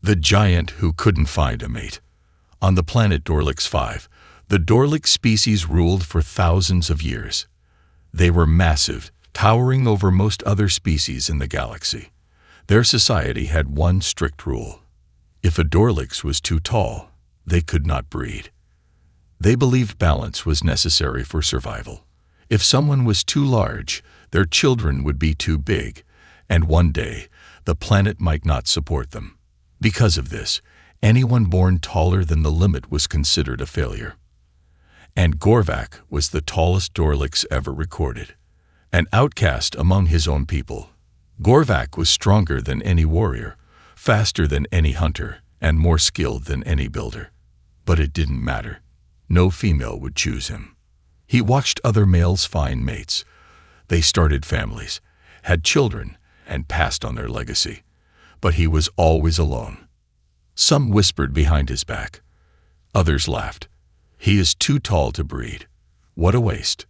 The giant who couldn't find a mate. On the planet Dorlix 5, the Dorlix species ruled for thousands of years. They were massive, towering over most other species in the galaxy. Their society had one strict rule. If a Dorlix was too tall, they could not breed. They believed balance was necessary for survival. If someone was too large, their children would be too big, and one day, the planet might not support them. Because of this, anyone born taller than the limit was considered a failure. And Gorvak was the tallest Dorlix ever recorded. An outcast among his own people. Gorvak was stronger than any warrior, faster than any hunter, and more skilled than any builder. But it didn't matter. No female would choose him. He watched other males find mates. They started families, had children, and passed on their legacy. But he was always alone. Some whispered behind his back. Others laughed. He is too tall to breed. What a waste.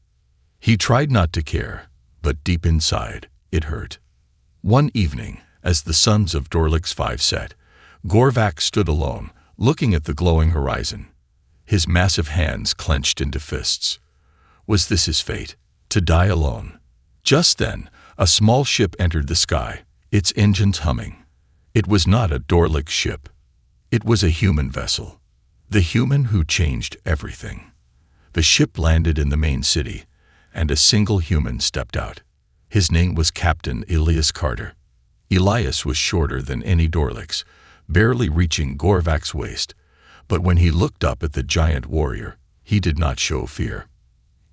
He tried not to care, but deep inside, it hurt. One evening, as the suns of Dorlix 5 set, Gorvak stood alone, looking at the glowing horizon. His massive hands clenched into fists. Was this his fate, to die alone? Just then, a small ship entered the sky, its engines humming. It was not a Dorlix ship. It was a human vessel. The human who changed everything. The ship landed in the main city, and a single human stepped out. His name was Captain Elias Carter. Elias was shorter than any Dorlix, barely reaching Gorvak's waist, but when he looked up at the giant warrior, he did not show fear.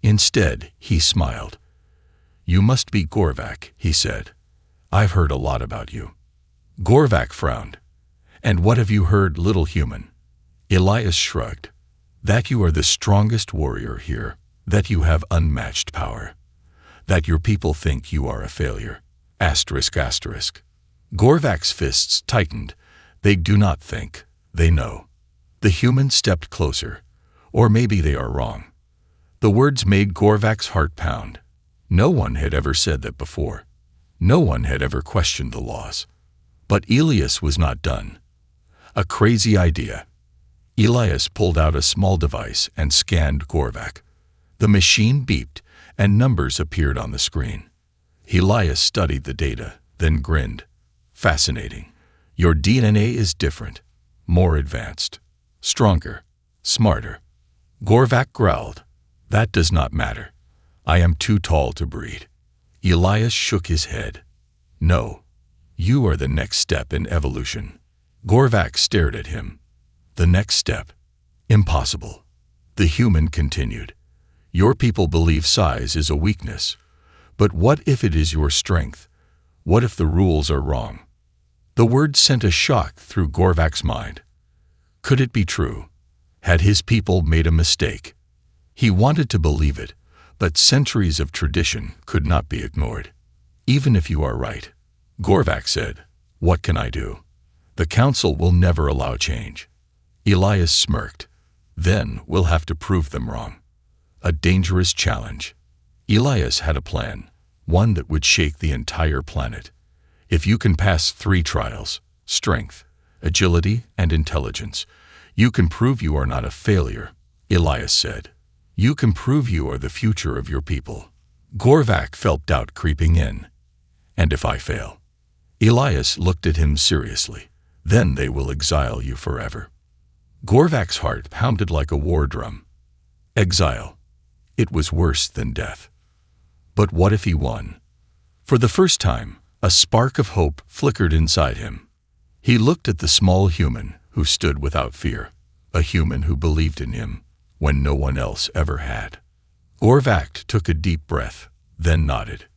Instead, he smiled. "You must be Gorvak," he said. "I've heard a lot about you." Gorvak frowned. "And what have you heard, little human?" Elias shrugged. "That you are the strongest warrior here, that you have unmatched power, that your people think you are a failure. Asterisk, asterisk. Gorvak's fists tightened. They do not think, they know. The human stepped closer. Or maybe they are wrong. The words made Gorvak's heart pound. No one had ever said that before. No one had ever questioned the laws. But Elias was not done. A crazy idea. Elias pulled out a small device and scanned Gorvak. The machine beeped, and numbers appeared on the screen. Elias studied the data, then grinned. "Fascinating. Your DNA is different, more advanced, stronger, smarter." Gorvak growled. "That does not matter. I am too tall to breed." Elias shook his head. "No. You are the next step in evolution." Gorvak stared at him. "The next step? Impossible." The human continued. "Your people believe size is a weakness. But what if it is your strength? What if the rules are wrong?" The word sent a shock through Gorvak's mind. Could it be true? Had his people made a mistake? He wanted to believe it, but centuries of tradition could not be ignored. "Even if you are right," Gorvak said, "what can I do? The council will never allow change." Elias smirked. "Then we'll have to prove them wrong." A dangerous challenge. Elias had a plan, one that would shake the entire planet. If you can pass 3 trials, strength, agility, and intelligence, you can prove you are not a failure, Elias said. You can prove you are the future of your people. Gorvak felt doubt creeping in. "And if I fail?" Elias looked at him seriously. "Then they will exile you forever." Gorvak's heart pounded like a war drum. Exile. It was worse than death. But what if he won? For the first time, a spark of hope flickered inside him. He looked at the small human who stood without fear, a human who believed in him when no one else ever had. Gorvak took a deep breath, then nodded.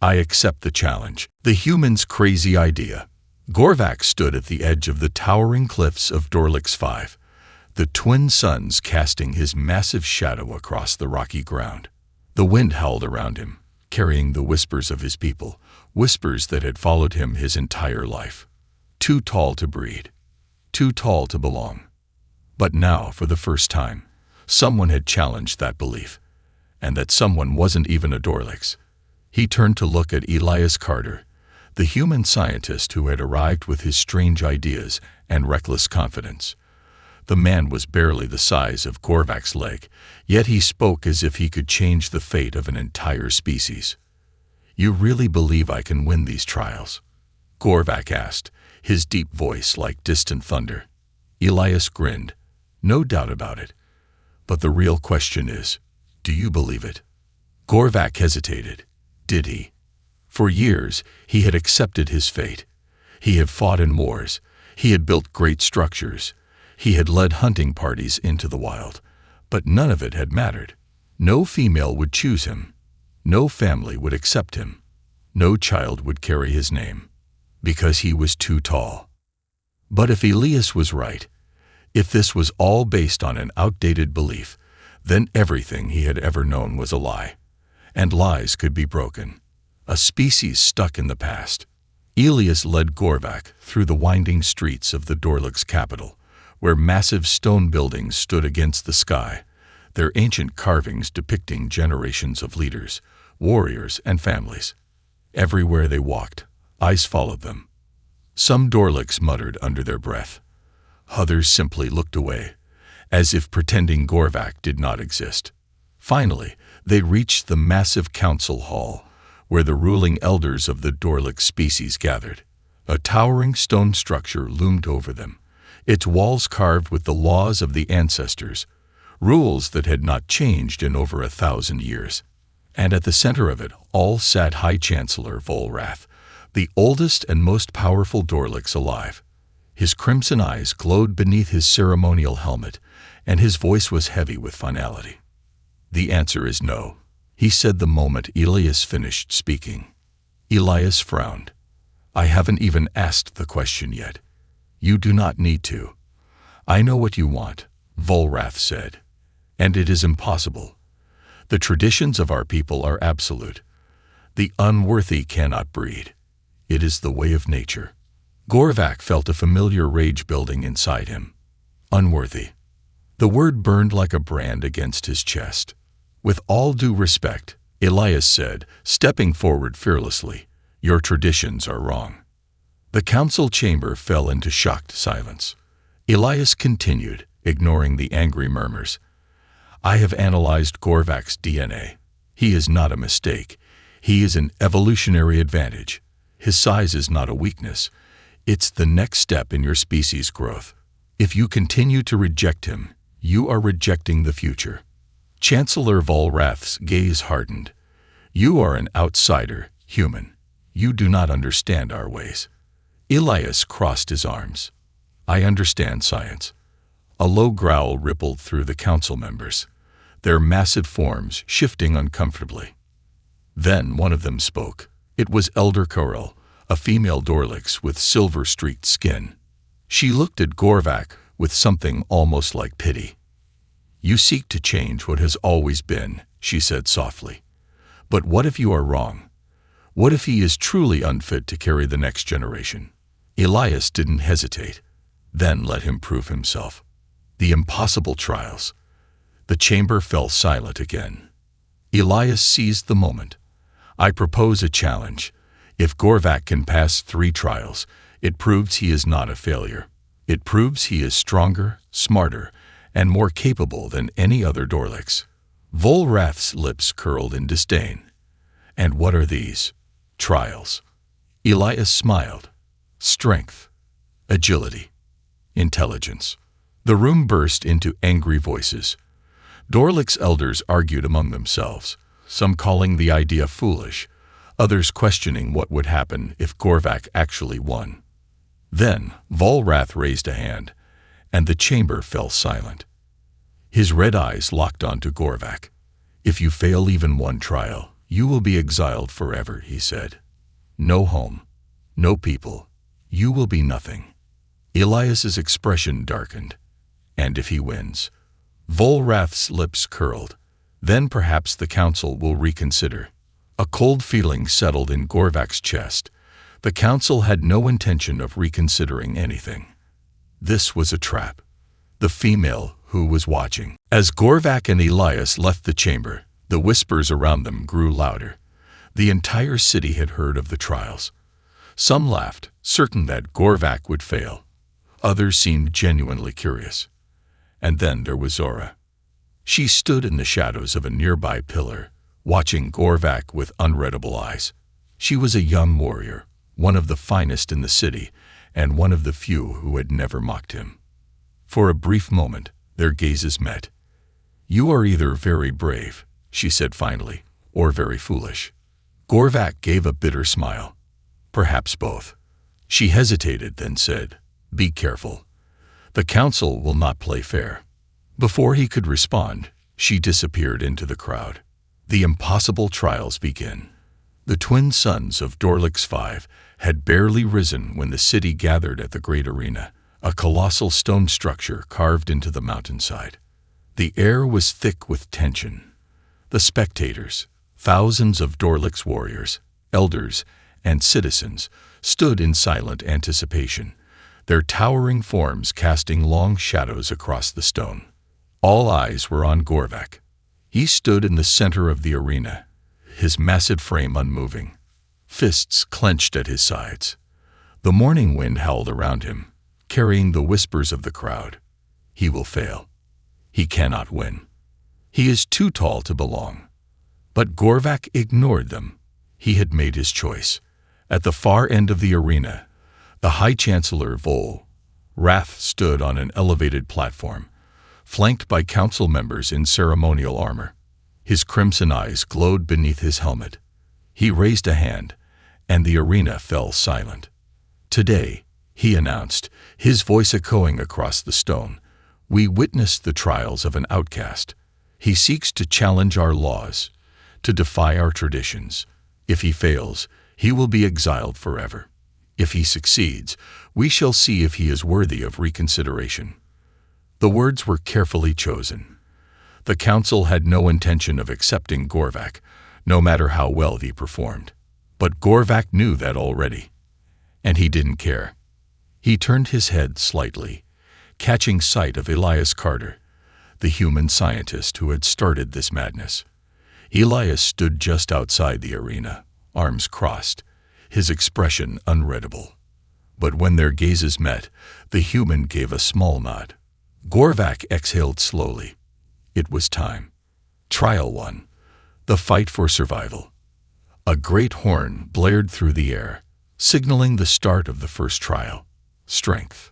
"I accept the challenge, the human's crazy idea." Gorvak stood at the edge of the towering cliffs of Dorlix 5, the twin suns casting his massive shadow across the rocky ground. The wind howled around him, carrying the whispers of his people, whispers that had followed him his entire life. Too tall to breed, too tall to belong. But now, for the first time, someone had challenged that belief, and that someone wasn't even a Dorlix. He turned to look at Elias Carter, the human scientist who had arrived with his strange ideas and reckless confidence. The man was barely the size of Gorvak's leg, yet he spoke as if he could change the fate of an entire species. "You really believe I can win these trials?" Gorvak asked, his deep voice like distant thunder. Elias grinned. "No doubt about it. But the real question is, do you believe it?" Gorvak hesitated. Did he? For years, he had accepted his fate. He had fought in wars. He had built great structures. He had led hunting parties into the wild. But none of it had mattered. No female would choose him. No family would accept him. No child would carry his name. Because he was too tall. But if Elias was right, if this was all based on an outdated belief, then everything he had ever known was a lie. And lies could be broken. A species stuck in the past. Elias led Gorvak through the winding streets of the Dorlich's capital, where massive stone buildings stood against the sky, their ancient carvings depicting generations of leaders, warriors, and families. Everywhere they walked, eyes followed them. Some Dorlichs muttered under their breath. Others simply looked away, as if pretending Gorvak did not exist. Finally, they reached the massive council hall, where the ruling elders of the Dorlich species gathered. A towering stone structure loomed over them, its walls carved with the laws of the ancestors, rules that had not changed in over 1,000 years. And at the center of it all sat High Chancellor Volrath, the oldest and most powerful Dorlichs alive. His crimson eyes glowed beneath his ceremonial helmet, and his voice was heavy with finality. "The answer is no," he said the moment Elias finished speaking. Elias frowned. "I haven't even asked the question yet. You do not need to. I know what you want," Volrath said. "And it is impossible. The traditions of our people are absolute. The unworthy cannot breed. It is the way of nature." Gorvak felt a familiar rage building inside him. Unworthy. The word burned like a brand against his chest. "With all due respect," Elias said, stepping forward fearlessly, "your traditions are wrong." The council chamber fell into shocked silence. Elias continued, ignoring the angry murmurs. "I have analyzed Gorvak's DNA. He is not a mistake. He is an evolutionary advantage. His size is not a weakness. It's the next step in your species' growth. If you continue to reject him, you are rejecting the future." Chancellor Volrath's gaze hardened. "You are an outsider, human. You do not understand our ways." Elias crossed his arms. "I understand science." A low growl rippled through the council members, their massive forms shifting uncomfortably. Then one of them spoke. It was Elder Corel, a female Dorlich with silver-streaked skin. She looked at Gorvak with something almost like pity. "You seek to change what has always been," she said softly. "But what if you are wrong? What if he is truly unfit to carry the next generation?" Elias didn't hesitate. Then let him prove himself. The impossible trials. The chamber fell silent again. Elias seized the moment. "I propose a challenge. If Gorvak can pass 3 trials, it proves he is not a failure. It proves he is stronger, smarter, and more capable than any other Dorlichs." Volrath's lips curled in disdain. "And what are these trials?" Elias smiled. "Strength, agility, intelligence." The room burst into angry voices. Dorlich's elders argued among themselves, some calling the idea foolish, others questioning what would happen if Gorvak actually won. Then Volrath raised a hand, and the chamber fell silent. His red eyes locked onto Gorvak. "If you fail even one trial, you will be exiled forever," he said. "No home, no people. You will be nothing." Elias's expression darkened. "And if he wins?" Volrath's lips curled. "Then perhaps the council will reconsider." A cold feeling settled in Gorvak's chest. The council had no intention of reconsidering anything. This was a trap. The female who was watching. As Gorvak and Elias left the chamber, the whispers around them grew louder. The entire city had heard of the trials. Some laughed, certain that Gorvak would fail. Others seemed genuinely curious. And then there was Zora. She stood in the shadows of a nearby pillar, watching Gorvak with unreadable eyes. She was a young warrior, one of the finest in the city, and one of the few who had never mocked him. For a brief moment, their gazes met. "You are either very brave," she said finally, "or very foolish." Gorvak gave a bitter smile. "Perhaps both." She hesitated, then said, "Be careful. The council will not play fair." Before he could respond, she disappeared into the crowd. The impossible trials begin. The twin sons of Dorlix 5 had barely risen when the city gathered at the great arena, a colossal stone structure carved into the mountainside. The air was thick with tension. The spectators, thousands of Dorlix warriors, elders, and citizens, stood in silent anticipation, their towering forms casting long shadows across the stone. All eyes were on Gorvak. He stood in the center of the arena, his massive frame unmoving, fists clenched at his sides. The morning wind howled around him, carrying the whispers of the crowd. He will fail. He cannot win. He is too tall to belong. But Gorvak ignored them. He had made his choice. At the far end of the arena, the High Chancellor Vol Wrath stood on an elevated platform, flanked by council members in ceremonial armor. His crimson eyes glowed beneath his helmet. He raised a hand, and the arena fell silent. "Today," he announced, his voice echoing across the stone, "we witness the trials of an outcast. He seeks to challenge our laws, to defy our traditions. If he fails, he will be exiled forever. If he succeeds, we shall see if he is worthy of reconsideration." The words were carefully chosen. The council had no intention of accepting Gorvak, no matter how well he performed. But Gorvak knew that already, and he didn't care. He turned his head slightly, catching sight of Elias Carter, the human scientist who had started this madness. Elias stood just outside the arena, arms crossed, his expression unreadable. But when their gazes met, the human gave a small nod. Gorvak exhaled slowly. It was time. Trial 1. The fight for survival. A great horn blared through the air, signaling the start of the first trial. Strength.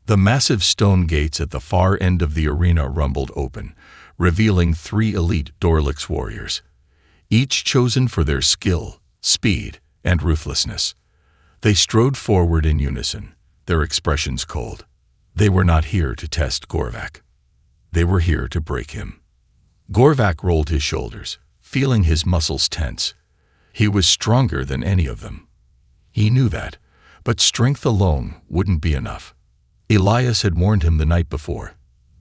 The massive stone gates at the far end of the arena rumbled open, revealing 3 elite Dorlix warriors, each chosen for their skill, speed, and ruthlessness. They strode forward in unison, their expressions cold. They were not here to test Gorvak. They were here to break him. Gorvak rolled his shoulders, feeling his muscles tense. He was stronger than any of them. He knew that, but strength alone wouldn't be enough. Elias had warned him the night before.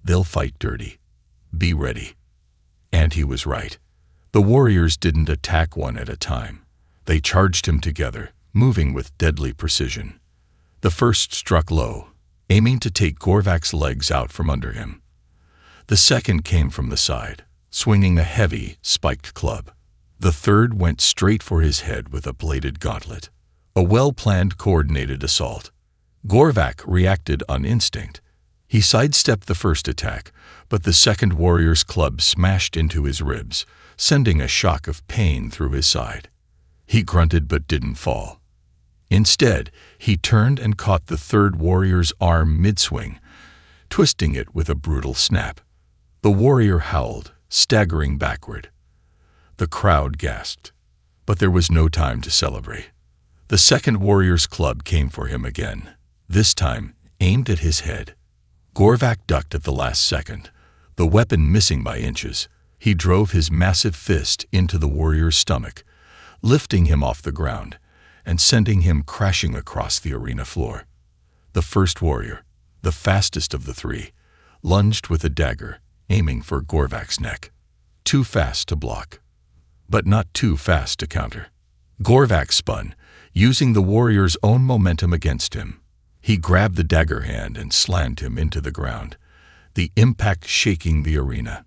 They'll fight dirty. Be ready. And he was right. The warriors didn't attack one at a time. They charged him together, moving with deadly precision. The first struck low, aiming to take Gorvak's legs out from under him. The second came from the side, swinging a heavy, spiked club. The third went straight for his head with a bladed gauntlet. A well-planned, coordinated assault. Gorvak reacted on instinct. He sidestepped the first attack, but the second warrior's club smashed into his ribs, sending a shock of pain through his side. He grunted but didn't fall. Instead, he turned and caught the third warrior's arm mid-swing, twisting it with a brutal snap. The warrior howled, staggering backward. The crowd gasped, but there was no time to celebrate. The second warrior's club came for him again, this time aimed at his head. Gorvak ducked at the last second, the weapon missing by inches. He drove his massive fist into the warrior's stomach, lifting him off the ground and sending him crashing across the arena floor. The first warrior, the fastest of the 3, lunged with a dagger, aiming for Gorvak's neck. Too fast to block, but not too fast to counter. Gorvak spun, using the warrior's own momentum against him. He grabbed the dagger hand and slammed him into the ground, the impact shaking the arena.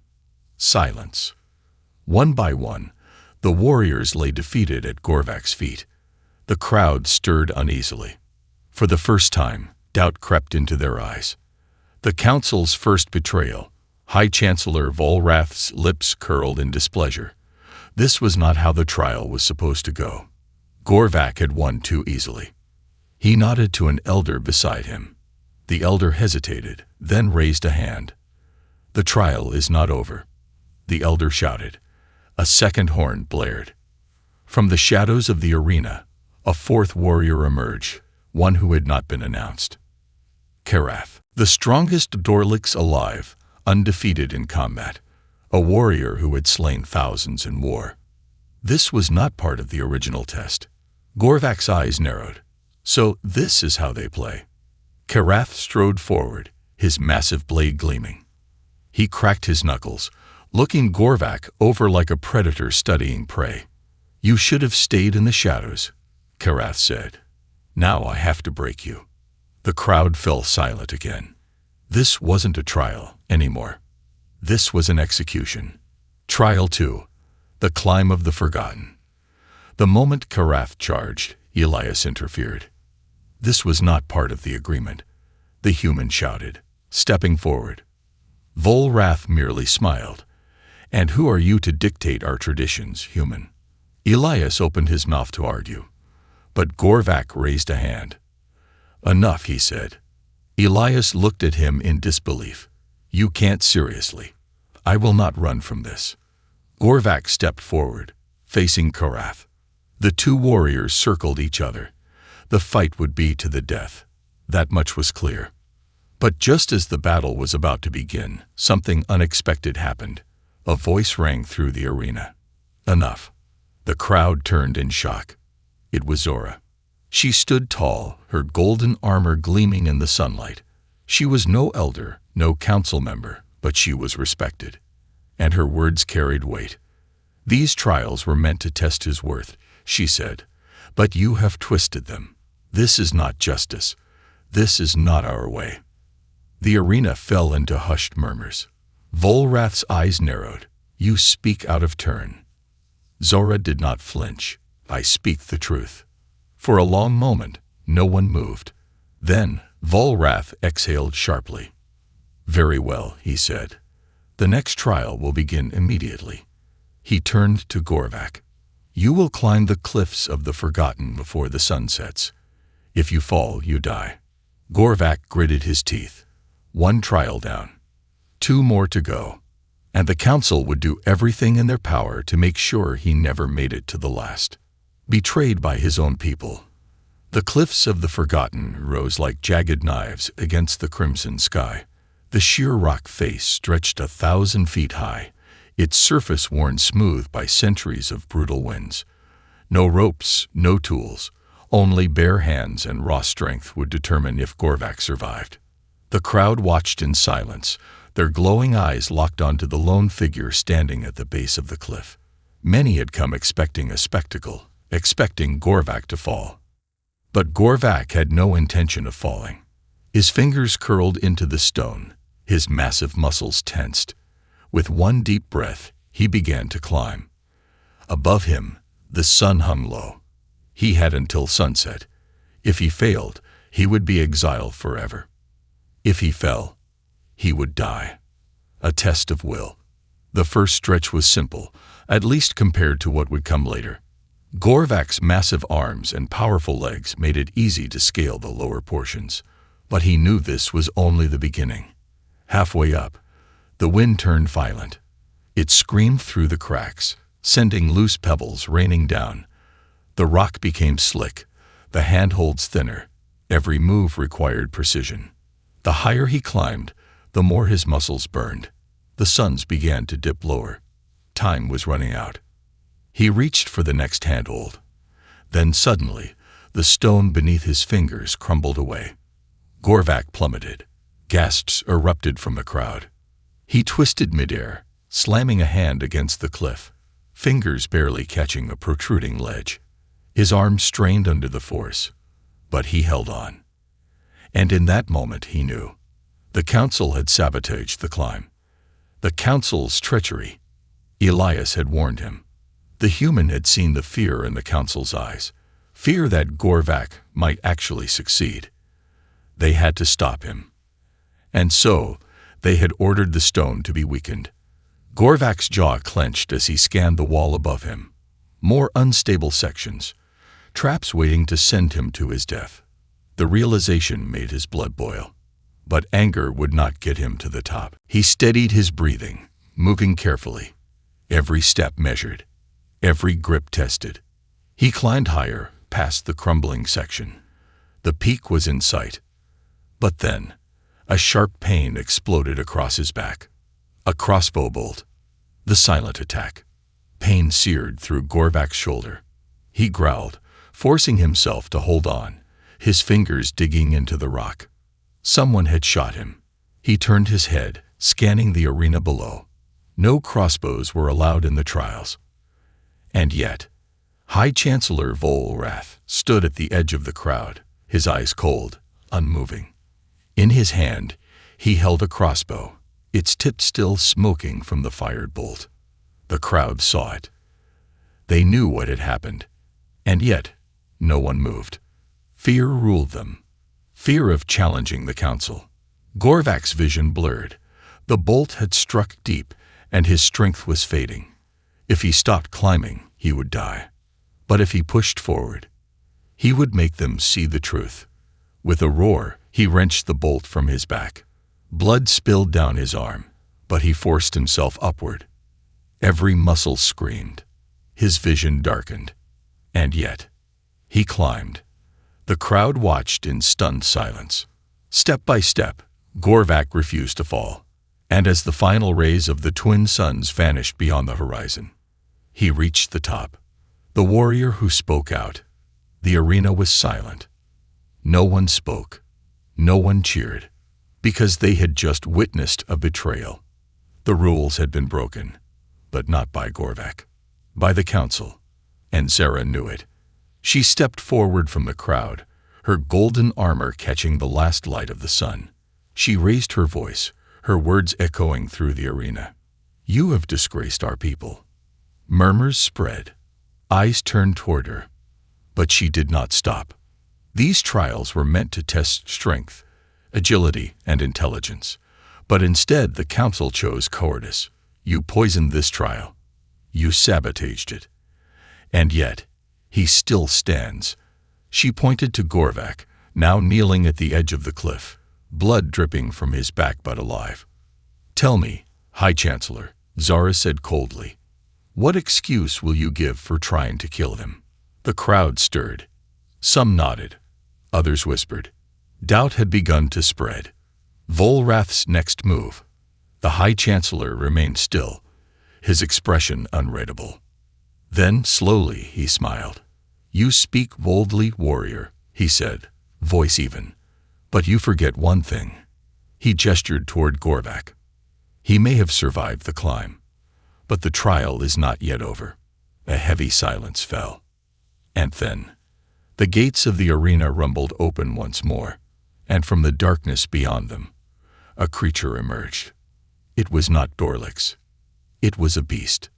Silence. One by one, the warriors lay defeated at Gorvak's feet. The crowd stirred uneasily. For the first time, doubt crept into their eyes. The council's first betrayal. High Chancellor Volrath's lips curled in displeasure. This was not how the trial was supposed to go. Gorvak had won too easily. He nodded to an elder beside him. The elder hesitated, then raised a hand. "The trial is not over," the elder shouted. A second horn blared. From the shadows of the arena, a fourth warrior emerged, one who had not been announced. Karath, the strongest Dorlix alive, undefeated in combat, a warrior who had slain thousands in war. This was not part of the original test. Gorvak's eyes narrowed. So this is how they play. Karath strode forward, his massive blade gleaming. He cracked his knuckles, looking Gorvak over like a predator studying prey. "You should have stayed in the shadows," Karath said. "Now I have to break you." The crowd fell silent again. This wasn't a trial anymore. This was an execution. Trial 2. The Climb of the Forgotten. The moment Karath charged, Elias interfered. This was not part of the agreement, the human shouted, stepping forward. Volrath merely smiled. "And who are you to dictate our traditions, human?" Elias opened his mouth to argue, but Gorvak raised a hand. "Enough," he said. Elias looked at him in disbelief. "You can't seriously. I will not run from this." Gorvak stepped forward, facing Karath. The two warriors circled each other. The fight would be to the death. That much was clear. But just as the battle was about to begin, something unexpected happened. A voice rang through the arena. "Enough." The crowd turned in shock. It was Zora. She stood tall, her golden armor gleaming in the sunlight. She was no elder, no council member, but she was respected. And her words carried weight. "These trials were meant to test his worth," she said. "But you have twisted them. This is not justice. This is not our way." The arena fell into hushed murmurs. Volrath's eyes narrowed. "You speak out of turn." Zora did not flinch. "I speak the truth." For a long moment, no one moved. Then Volrath exhaled sharply. "Very well," he said. "The next trial will begin immediately." He turned to Gorvak. "You will climb the cliffs of the Forgotten before the sun sets. If you fall, you die." Gorvak gritted his teeth. One trial down. 2 more to go. And the council would do everything in their power to make sure he never made it to the last. Betrayed by his own people. The cliffs of the Forgotten rose like jagged knives against the crimson sky. The sheer rock face stretched 1,000 feet high, its surface worn smooth by centuries of brutal winds. No ropes, no tools, only bare hands and raw strength would determine if Gorvak survived. The crowd watched in silence, their glowing eyes locked onto the lone figure standing at the base of the cliff. Many had come expecting a spectacle, expecting Gorvak to fall. But Gorvak had no intention of falling. His fingers curled into the stone, his massive muscles tensed. With one deep breath, he began to climb. Above him, the sun hung low. He had until sunset. If he failed, he would be exiled forever. If he fell, he would die. A test of will. The first stretch was simple, at least compared to what would come later. Gorvak's massive arms and powerful legs made it easy to scale the lower portions. But he knew this was only the beginning. Halfway up, the wind turned violent. It screamed through the cracks, sending loose pebbles raining down. The rock became slick, the handholds thinner. Every move required precision. The higher he climbed, the more his muscles burned. The suns began to dip lower. Time was running out. He reached for the next handhold. Then suddenly, the stone beneath his fingers crumbled away. Gorvak plummeted. Gasps erupted from the crowd. He twisted midair, slamming a hand against the cliff, fingers barely catching a protruding ledge. His arms strained under the force, but he held on. And in that moment he knew. The council had sabotaged the climb. The council's treachery. Elias had warned him. The human had seen the fear in the council's eyes. fear that Gorvak might actually succeed. They had to stop him. And so, they had ordered the stone to be weakened. Gorvak's jaw clenched as he scanned the wall above him. More unstable sections, traps waiting to send him to his death. The realization made his blood boil. But anger would not get him to the top. He steadied his breathing, moving carefully. Every step measured, every grip tested. He climbed higher, past the crumbling section. The peak was in sight. But then, a sharp pain exploded across his back. A crossbow bolt. The silent attack. Pain seared through Gorvak's shoulder. He growled, forcing himself to hold on, his fingers digging into the rock. Someone had shot him. He turned his head, scanning the arena below. No crossbows were allowed in the trials. And yet, High Chancellor Volrath stood at the edge of the crowd, his eyes cold, unmoving. In his hand, he held a crossbow, its tip still smoking from the fired bolt. The crowd saw it. They knew what had happened, and yet no one moved. Fear ruled them. Fear of challenging the council. Gorvak's vision blurred. The bolt had struck deep, and his strength was fading. If he stopped climbing, he would die. But if he pushed forward, he would make them see the truth. With a roar, he wrenched the bolt from his back. Blood spilled down his arm, but he forced himself upward. Every muscle screamed. His vision darkened. And yet, he climbed. The crowd watched in stunned silence. Step by step, Gorvak refused to fall. And as the final rays of the twin suns vanished beyond the horizon, he reached the top. The warrior who spoke out. The arena was silent. No one spoke. No one cheered. Because they had just witnessed a betrayal. The rules had been broken, but not by Gorvak. By the council. And Zara knew it. She stepped forward from the crowd, her golden armor catching the last light of the sun. She raised her voice, her words echoing through the arena. "You have disgraced our people." Murmurs spread. Eyes turned toward her. But she did not stop. These trials were meant to test strength, agility, and intelligence. But instead, the council chose cowardice. You poisoned this trial. You sabotaged it. And yet, he still stands. She pointed to Gorvak, now kneeling at the edge of the cliff, blood dripping from his back but alive. "Tell me, High Chancellor," Zara said coldly, "what excuse will you give for trying to kill him?" The crowd stirred. Some nodded. Others whispered. Doubt had begun to spread. Volrath's next move. The High Chancellor remained still, his expression unreadable. Then, slowly, he smiled. "You speak boldly, warrior," he said, voice even. "But you forget one thing." He gestured toward Gorvak. "He may have survived the climb, but the trial is not yet over." A heavy silence fell. And then, the gates of the arena rumbled open once more, and from the darkness beyond them, a creature emerged. It was not Dorlix. It was a beast.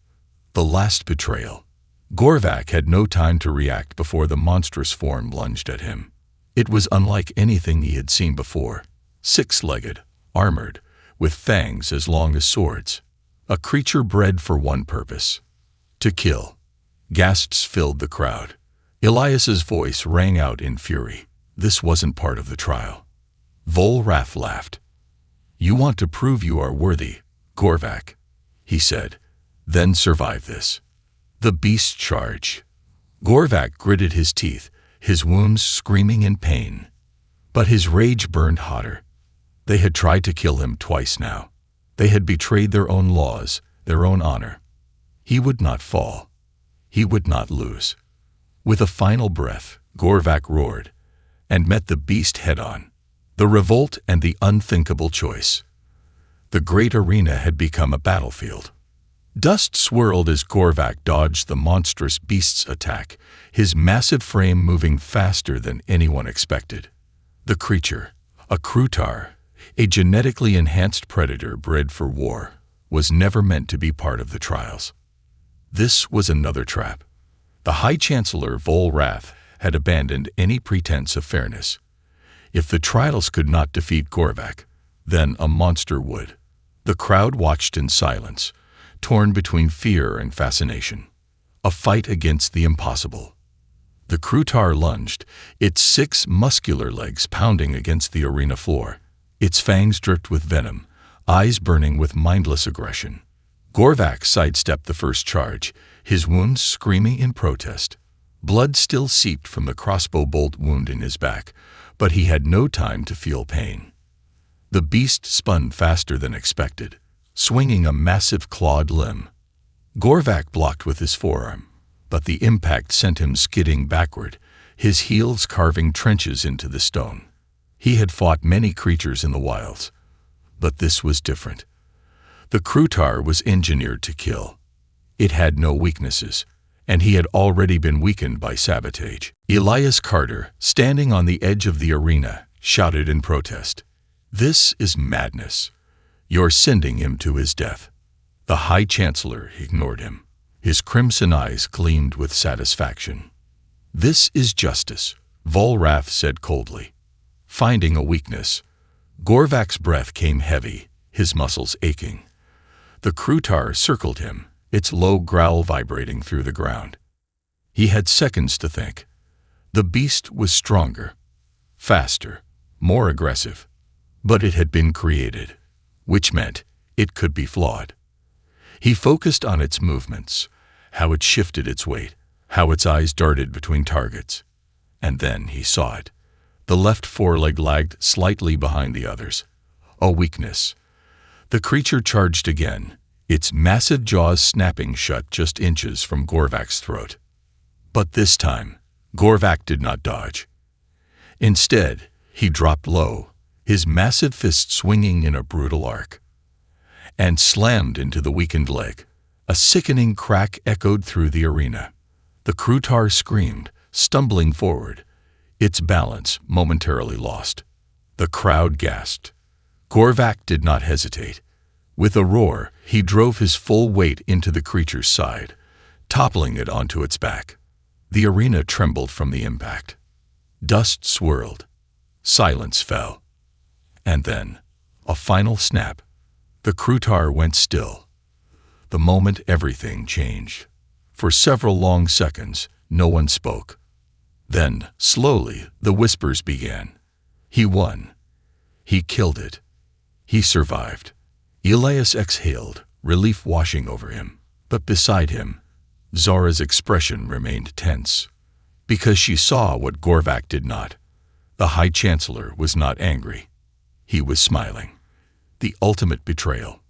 The last betrayal. Gorvak had no time to react before the monstrous form lunged at him. It was unlike anything he had seen before. Six-legged, armored, with fangs as long as swords. A creature bred for one purpose: to kill. Gasps filled the crowd. Elias's voice rang out in fury. This wasn't part of the trial. Volrath laughed. "You want to prove you are worthy, Gorvak," he said. "Then survive this." The beast charged. Gorvak gritted his teeth, his wounds screaming in pain. But his rage burned hotter. They had tried to kill him twice now. They had betrayed their own laws, their own honor. He would not fall. He would not lose. With a final breath, Gorvak roared, and met the beast head-on. The revolt and the unthinkable choice. The great arena had become a battlefield. Dust swirled as Gorvak dodged the monstrous beast's attack, his massive frame moving faster than anyone expected. The creature, a Krutar, a genetically enhanced predator bred for war, was never meant to be part of the trials. This was another trap. The High Chancellor Volrath had abandoned any pretense of fairness. If the trials could not defeat Gorvak, then a monster would. The crowd watched in silence, torn between fear and fascination. A fight against the impossible. The Krootar lunged, its 6 muscular legs pounding against the arena floor. Its fangs dripped with venom, eyes burning with mindless aggression. Gorvak sidestepped the first charge, his wounds screaming in protest. Blood still seeped from the crossbow bolt wound in his back, but he had no time to feel pain. The beast spun faster than expected, swinging a massive clawed limb. Gorvak blocked with his forearm, but the impact sent him skidding backward, his heels carving trenches into the stone. He had fought many creatures in the wilds, but this was different. The Krootar was engineered to kill. It had no weaknesses, and he had already been weakened by sabotage. Elias Carter, standing on the edge of the arena, shouted in protest, "This is madness. You're sending him to his death." The High Chancellor ignored him. His crimson eyes gleamed with satisfaction. "This is justice," Volrath said coldly. Finding a weakness, Gorvak's breath came heavy, his muscles aching. The Krootar circled him, its low growl vibrating through the ground. He had seconds to think. The beast was stronger, faster, more aggressive, but it had been created, which meant it could be flawed. He focused on its movements, how it shifted its weight, how its eyes darted between targets. And then he saw it. The left foreleg lagged slightly behind the others. A weakness. The creature charged again, its massive jaws snapping shut just inches from Gorvak's throat. But this time, Gorvak did not dodge. Instead, he dropped low, his massive fist swinging in a brutal arc, and slammed into the weakened leg. A sickening crack echoed through the arena. The Krootar screamed, stumbling forward, its balance momentarily lost. The crowd gasped. Gorvak did not hesitate. With a roar, he drove his full weight into the creature's side, toppling it onto its back. The arena trembled from the impact. Dust swirled. Silence fell. And then, a final snap. The Krootar went still. The moment everything changed. For several long seconds, no one spoke. Then, slowly, the whispers began. He won. He killed it. He survived. Elias exhaled, relief washing over him. But beside him, Zara's expression remained tense. Because she saw what Gorvak did not. The High Chancellor was not angry. He was smiling. The ultimate betrayal.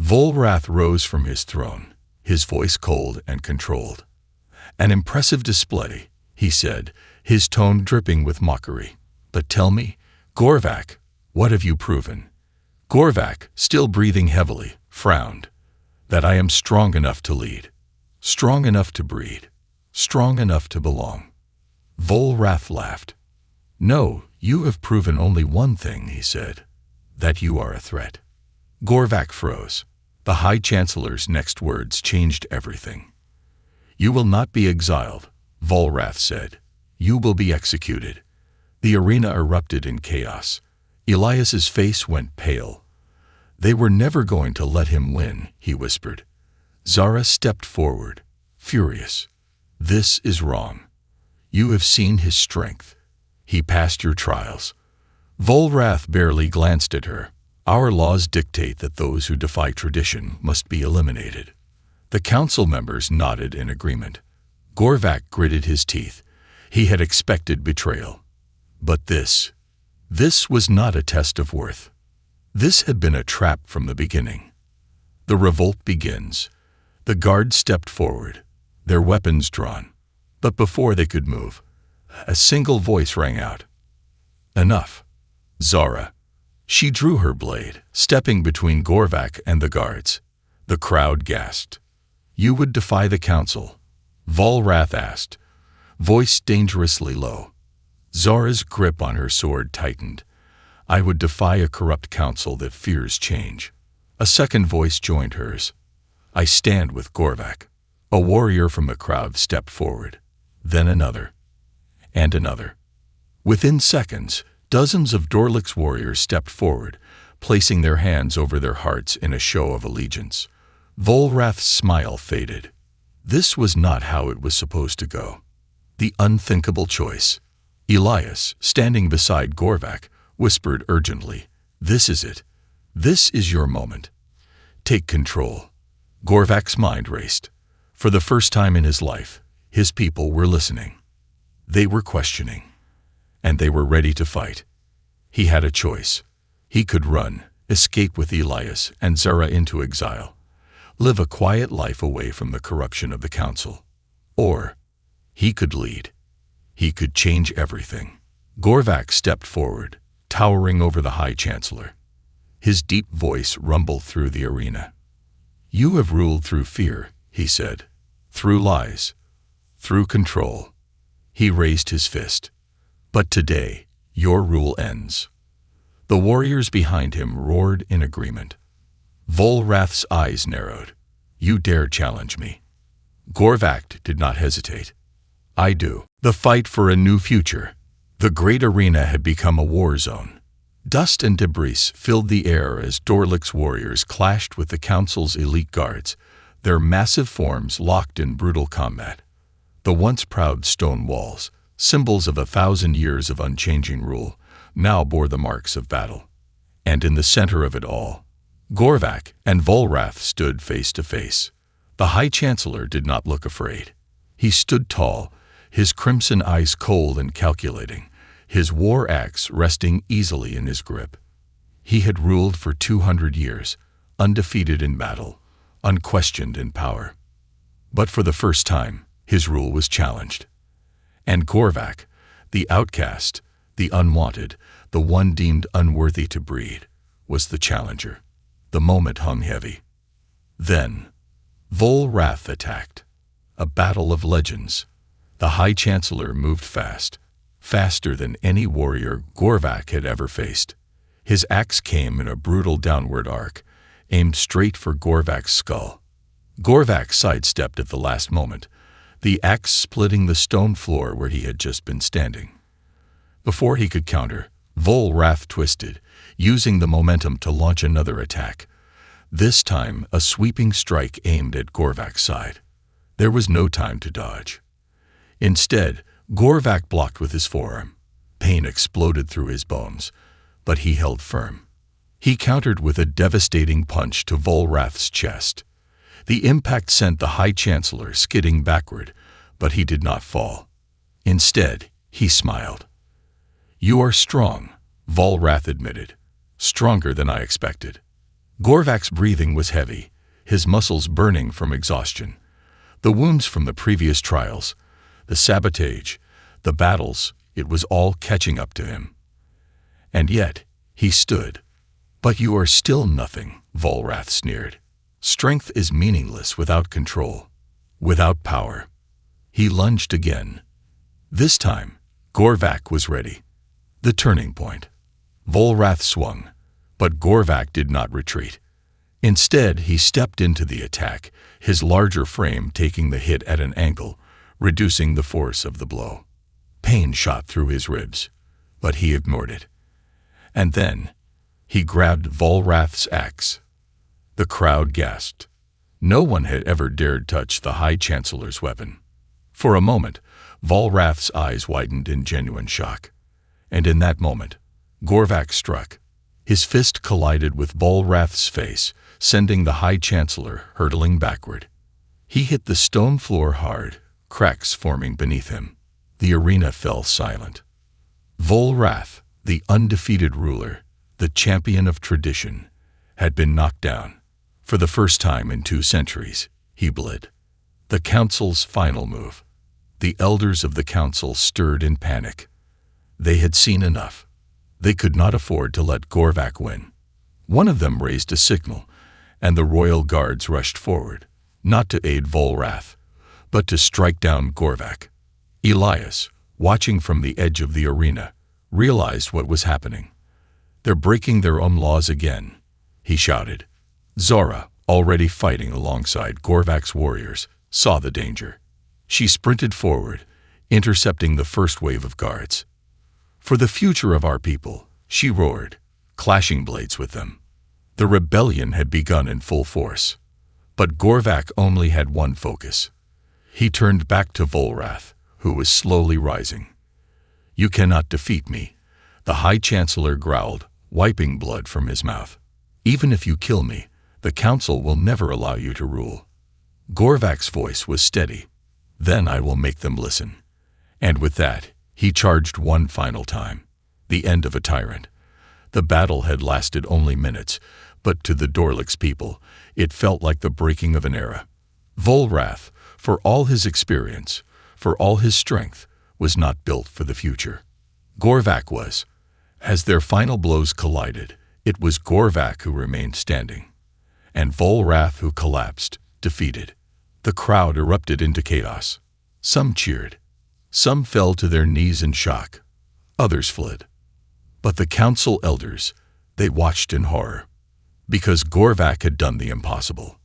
Volrath rose from his throne, his voice cold and controlled. "An impressive display," he said, his tone dripping with mockery. "But tell me, Gorvak, what have you proven?" Gorvak, still breathing heavily, frowned. "That I am strong enough to lead, strong enough to breed, strong enough to belong." Volrath laughed. "No, you have proven only one thing," he said, "that you are a threat." Gorvak froze. The High Chancellor's next words changed everything. "You will not be exiled," Volrath said. "You will be executed." The arena erupted in chaos. Elias's face went pale. "They were never going to let him win," he whispered. Zara stepped forward, furious. "This is wrong. You have seen his strength. He passed your trials." Volrath barely glanced at her. "Our laws dictate that those who defy tradition must be eliminated." The council members nodded in agreement. Gorvak gritted his teeth. He had expected betrayal. But this was not a test of worth. This had been a trap from the beginning. The revolt begins. The guards stepped forward, their weapons drawn. But before they could move, a single voice rang out. "Enough." Zara. She drew her blade, stepping between Gorvak and the guards. The crowd gasped. "You would defy the council?" Volrath asked, voice dangerously low. Zara's grip on her sword tightened. "I would defy a corrupt council that fears change." A second voice joined hers. "I stand with Gorvak." A warrior from the crowd stepped forward. Then another. and another. Within seconds, dozens of Dorlich's warriors stepped forward, placing their hands over their hearts in a show of allegiance. Volrath's smile faded. This was not how it was supposed to go. The unthinkable choice. Elias, standing beside Gorvak, whispered urgently, "This is it. This is your moment. Take control." Gorvak's mind raced. For the first time in his life, his people were listening. They were questioning. And they were ready to fight. He had a choice. He could run, escape with Elias and Zara into exile, live a quiet life away from the corruption of the council. Or he could lead. He could change everything. Gorvak stepped forward, towering over the High Chancellor. His deep voice rumbled through the arena. "You have ruled through fear," he said, "through lies, through control." He raised his fist. "But today, your rule ends." The warriors behind him roared in agreement. Volrath's eyes narrowed. "You dare challenge me?" Gorvak did not hesitate. "I do." The fight for a new future. The great arena had become a war zone. Dust and debris filled the air as Dorlich's warriors clashed with the council's elite guards, their massive forms locked in brutal combat. The once proud stone walls, symbols of 1,000 years of unchanging rule, now bore the marks of battle. And in the center of it all, Gorvak and Volrath stood face to face. The High Chancellor did not look afraid. He stood tall, his crimson eyes cold and calculating, his war axe resting easily in his grip. He had ruled for 200 years, undefeated in battle, unquestioned in power. But for the first time, his rule was challenged. And Gorvak, the outcast, the unwanted, the one deemed unworthy to breed, was the challenger. The moment hung heavy. Then, Volrath attacked. A battle of legends. The High Chancellor moved fast, faster than any warrior Gorvak had ever faced. His axe came in a brutal downward arc, aimed straight for Gorvak's skull. Gorvak sidestepped at the last moment, the axe splitting the stone floor where he had just been standing. Before he could counter, Volrath twisted, using the momentum to launch another attack. This time, a sweeping strike aimed at Gorvak's side. There was no time to dodge. Instead, Gorvak blocked with his forearm. Pain exploded through his bones, but he held firm. He countered with a devastating punch to Volrath's chest. The impact sent the High Chancellor skidding backward, but he did not fall. Instead, he smiled. "You are strong," Volrath admitted. "Stronger than I expected." Gorvak's breathing was heavy, his muscles burning from exhaustion. The wounds from the previous trials, the sabotage, the battles, it was all catching up to him. And yet, he stood. "But you are still nothing," Volrath sneered. "Strength is meaningless without control, without power." He lunged again. This time, Gorvak was ready. The turning point. Volrath swung, but Gorvak did not retreat. Instead, he stepped into the attack, his larger frame taking the hit at an angle, reducing the force of the blow. Pain shot through his ribs, but he ignored it. And then, he grabbed Volrath's axe. The crowd gasped. No one had ever dared touch the High Chancellor's weapon. For a moment, Volrath's eyes widened in genuine shock. And in that moment, Gorvak struck. His fist collided with Volrath's face, sending the High Chancellor hurtling backward. He hit the stone floor hard, cracks forming beneath him. The arena fell silent. Volrath, the undefeated ruler, the champion of tradition, had been knocked down. For the first time in 2 centuries, he bled. The council's final move. The elders of the council stirred in panic. They had seen enough. They could not afford to let Gorvak win. One of them raised a signal, and the royal guards rushed forward, not to aid Volrath, but to strike down Gorvak. Elias, watching from the edge of the arena, realized what was happening. "They're breaking their own laws again," he shouted. Zara, already fighting alongside Gorvak's warriors, saw the danger. She sprinted forward, intercepting the first wave of guards. "For the future of our people," she roared, clashing blades with them. The rebellion had begun in full force. But Gorvak only had one focus. He turned back to Volrath, who was slowly rising. "You cannot defeat me," the High Chancellor growled, wiping blood from his mouth. "Even if you kill me, the Council will never allow you to rule." Gorvak's voice was steady. "Then I will make them listen." And with that, he charged one final time. The end of a tyrant. The battle had lasted only minutes, but to the Dorlick's people, it felt like the breaking of an era. Volrath, for all his experience, for all his strength, was not built for the future. Gorvak was. As their final blows collided, it was Gorvak who remained standing, and Volrath who collapsed, defeated. The crowd erupted into chaos. Some cheered. Some fell to their knees in shock. Others fled. But the council elders, they watched in horror. Because Gorvak had done the impossible.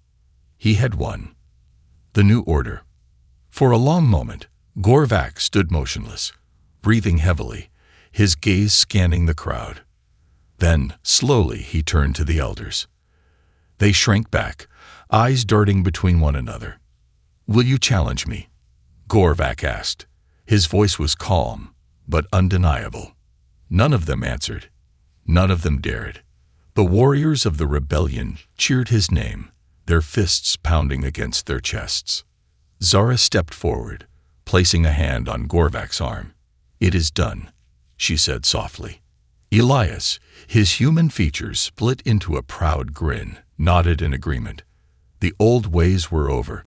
He had won. The new order. For a long moment, Gorvak stood motionless, breathing heavily, his gaze scanning the crowd. Then, slowly, he turned to the elders. They shrank back, eyes darting between one another. "Will you challenge me?" Gorvak asked. His voice was calm, but undeniable. None of them answered. None of them dared. The warriors of the rebellion cheered his name, their fists pounding against their chests. Zara stepped forward, placing a hand on Gorvak's arm. "It is done," she said softly. Elias, his human features split into a proud grin, nodded in agreement. The old ways were over.